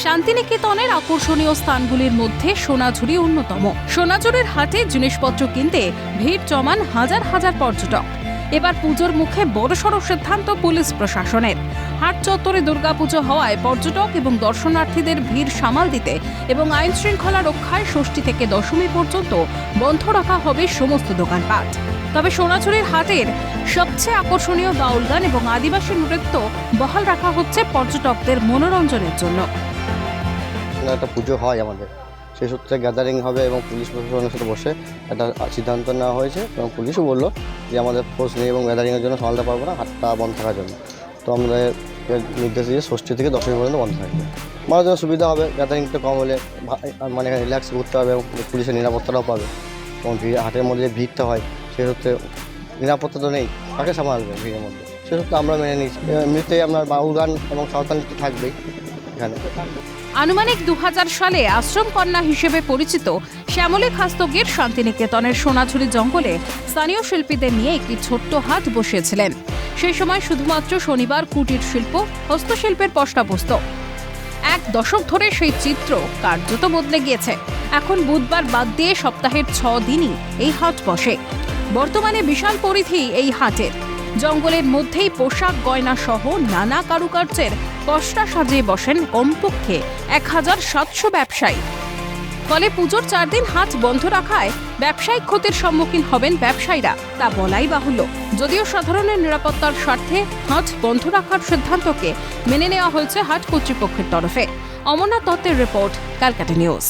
শান্তিনিকেতনের আকর্ষণীয় স্থানগুলির মধ্যে সোনাঝুরি অন্যতম। সোনাঝুরির হাটে জিনিসপত্র কিনতে ভিড় জমান হাজার হাজার পর্যটক। এবার পুজোর মুখে বড়সড় সিদ্ধান্ত পুলিশ প্রশাসনের। হাট চত্বরে দুর্গাপুজো হওয়ায় পর্যটক এবং দর্শনার্থীদের ভিড় সামাল দিতে এবং আইন শৃঙ্খলা রক্ষায় ষষ্ঠী থেকে দশমী পর্যন্ত বন্ধ রাখা হবে সমস্ত দোকানপাট। তবে সোনাঝুরির হাটের সবচেয়ে আকর্ষণীয় বাউল গান এবং আদিবাসী নৃত্য বহাল রাখা হচ্ছে পর্যটকদের মনোরঞ্জনের জন্য। একটা পুজো হয় আমাদের, সেই সূত্রে গ্যাদারিং হবে এবং পুলিশ প্রশাসনের সাথে বসে একটা সিদ্ধান্ত নেওয়া হয়েছে এবং পুলিশও বললো যে আমাদের ফোর্স নেই এবং গ্যাদারিংয়ের জন্য সামালতে পারবো না, হাটটা বন্ধ থাকার জন্য। তো আমাদের নির্দেশ দিয়ে ষষ্ঠী থেকে দশমী পর্যন্ত বন্ধ থাকবে। মানুষের জন্য সুবিধা হবে, গ্যাদারিংটা কম হলে মানে রিল্যাক্স করতে হবে এবং পুলিশের নিরাপত্তাটাও পাবে। এবং হাটের মধ্যে যে ভিড়টা হয় সেই সূত্রে নিরাপত্তা তো নেই, তাকে সামালবে ভিড়ের মধ্যে, সে সূত্রে আমরা মেনে নিচ্ছি। এমনিতেই আপনার বাউল গান এবং সাঁওতাল নৃত্য থাকবেই এখানে। আনুমানিক 2000 সালে আশ্রম কন্যা হিসেবে পরিচিত শ্যামলী খাস্তগীর শান্তিনিকেতনের সোনাঝুরি জঙ্গলে স্থানীয় শিল্পীদের নিয়ে একটি ছোট্ট হাট বসিয়েছিলেন। সেই সময় শুধুমাত্র শনিবার কুটির শিল্প, হস্তশিল্পের পসরা বসত। এক দশক ধরে সেই চিত্র কার্যত বদলে গিয়েছে। এখন বুধবার বাদ দিয়ে সপ্তাহের 6 দিনই এই হাট বসে। বর্তমানে বিশাল পরিধি এই হাটের। জঙ্গলের মধ্যেই পোশাক গয়না সহ নানা কারুকার্যের পসরা সাজিয়ে বসেন কমপক্ষে 1700 ব্যবসায়ী। ফলে পুজোর 4 দিন হাট বন্ধ রাখায় ব্যবসায়িক ক্ষতির সম্মুখীন হবেন ব্যবসায়ীরা, তা বলাই বাহুল্য। যদিও সাধারণের নিরাপত্তার স্বার্থে হাট বন্ধ রাখার সিদ্ধান্তকে মেনে নেওয়া হয়েছে হাট কর্তৃপক্ষের তরফে। অমরনাথ দত্তের রিপোর্ট, ক্যালকাটা নিউজ।